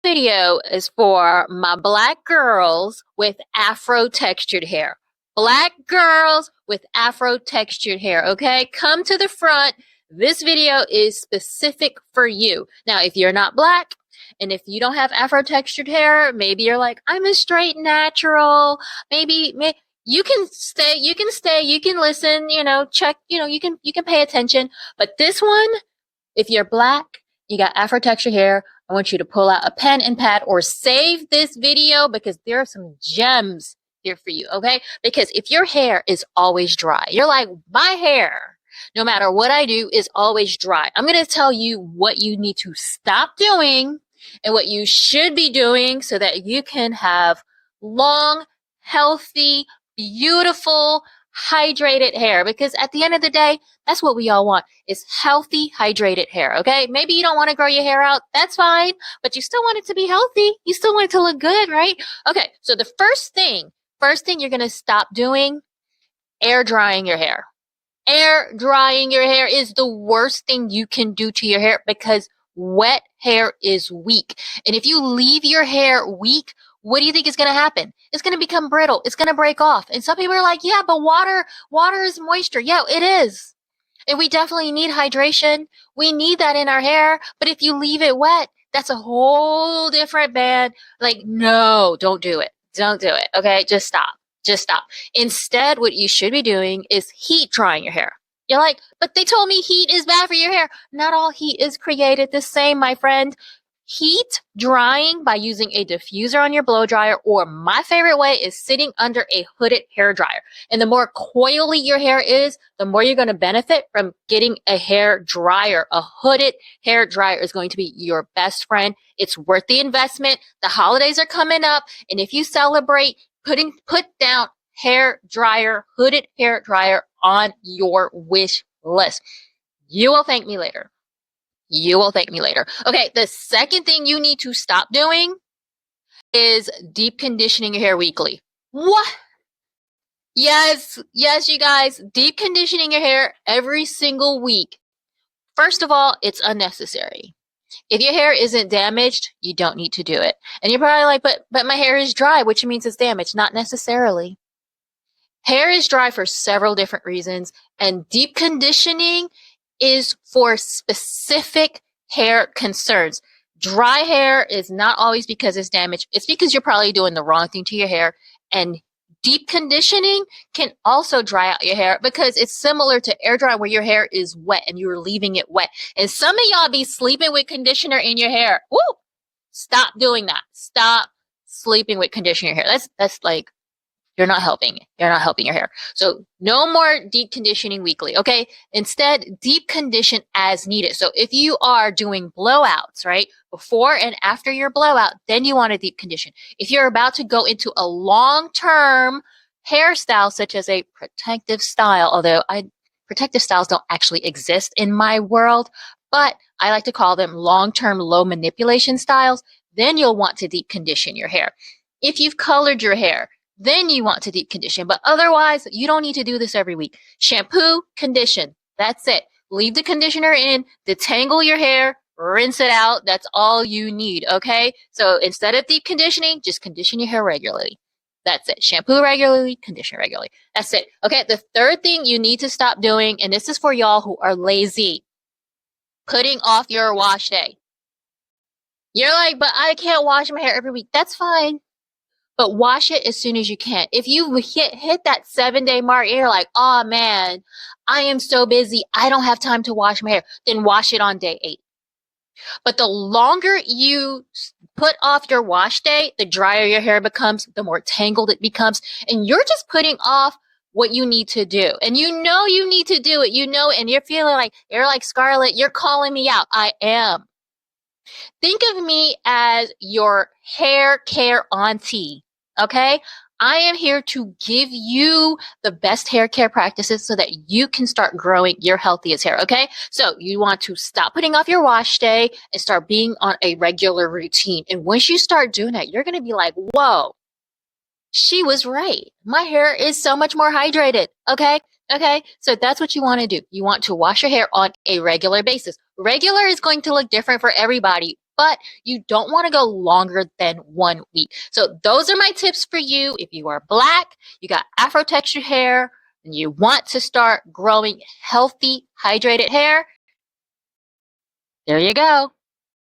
video is for my black girls with Afro textured hair. Black girls with Afro textured hair, okay? Come to the front. This video is specific for you. Now, if you're not black and if you don't have Afro textured hair, maybe you're like, I'm a straight natural. Maybe you can stay, you can listen, check, you can pay attention. But this one, if you're black, you got Afro textured hair, I want you to pull out a pen and pad or save this video because there are some gems here for you, okay? Because if your hair is always dry, you're like, my hair, no matter what I do, is always dry. I'm going to tell you what you need to stop doing and what you should be doing so that you can have long, healthy, beautiful, hydrated hair, because at the end of the day, that's what we all want, is healthy, hydrated hair, okay? Maybe you don't want to grow your hair out. That's fine, but you still want it to be healthy. You still want it to look good, right? Okay, so the first thing you're going to stop doing, air drying your hair. Air drying your hair is the worst thing you can do to your hair because wet hair is weak. And if you leave your hair weak, what do you think is going to happen? It's going to become brittle. It's going to break off. And some people are like, yeah, but water is moisture. Yeah, it is. And we definitely need hydration. We need that in our hair. But if you leave it wet, that's a whole different band. Like, no, don't do it. Don't do it. Okay. Just stop. Just stop. Instead, what you should be doing is heat drying your hair. You're like, but they told me heat is bad for your hair. Not all heat is created the same, my friend. Heat drying by using a diffuser on your blow dryer, or my favorite way is sitting under a hooded hair dryer. And the more coily your hair is, the more you're going to benefit from getting a hair dryer. A hooded hair dryer is going to be your best friend. It's worth the investment. The holidays are coming up, and if you celebrate, put down hair dryer, hooded hair dryer on your wish list. You will thank me later. You will thank me later. Okay, the second thing you need to stop doing is deep conditioning your hair weekly. What? Yes, you guys, deep conditioning your hair every single week. First of all, it's unnecessary. If your hair isn't damaged, you don't need to do it. And you're probably like, but my hair is dry, which means it's damaged. Not necessarily. Hair is dry for several different reasons, and deep conditioning is for specific hair concerns. Dry hair is not always because it's damaged. It's because you're probably doing the wrong thing to your hair. And deep conditioning can also dry out your hair because it's similar to air dry where your hair is wet and you're leaving it wet. And some of y'all be sleeping with conditioner in your hair. Woo! Stop doing that. Stop sleeping with conditioner in your hair. That's like, you're not helping. You're not helping your hair. So no more deep conditioning weekly, okay? Instead, deep condition as needed. So if you are doing blowouts, right, before and after your blowout, then you want to deep condition. If you're about to go into a long-term hairstyle, such as a protective style, although protective styles don't actually exist in my world, but I like to call them long-term low manipulation styles, then you'll want to deep condition your hair. If you've colored your hair, then you want to deep condition. But otherwise, you don't need to do this every week. Shampoo, condition. That's it. Leave the conditioner in, detangle your hair, rinse it out. That's all you need, okay? So instead of deep conditioning, just condition your hair regularly. That's it. Shampoo regularly, condition regularly. That's it. Okay, the third thing you need to stop doing, and this is for y'all who are lazy, putting off your wash day. You're like, but I can't wash my hair every week. That's fine. But wash it as soon as you can. If you hit that 7-day mark, you're like, oh man, I am so busy. I don't have time to wash my hair. Then wash it on day 8. But the longer you put off your wash day, the drier your hair becomes, the more tangled it becomes. And you're just putting off what you need to do. And you know you need to do it. You know, and you're feeling like, you're like, Scarlett, you're calling me out. I am. Think of me as your hair care auntie. Okay, I am here to give you the best hair care practices so that you can start growing your healthiest hair. Okay, so you want to stop putting off your wash day and start being on a regular routine. And once you start doing that, you're going to be like, whoa, she was right. My hair is so much more hydrated. Okay, so that's what you want to do. You want to wash your hair on a regular basis. Regular is going to look different for everybody. but you don't want to go longer than 1 week. So those are my tips for you. If you are Black, you got Afro textured hair, and you want to start growing healthy, hydrated hair, there you go.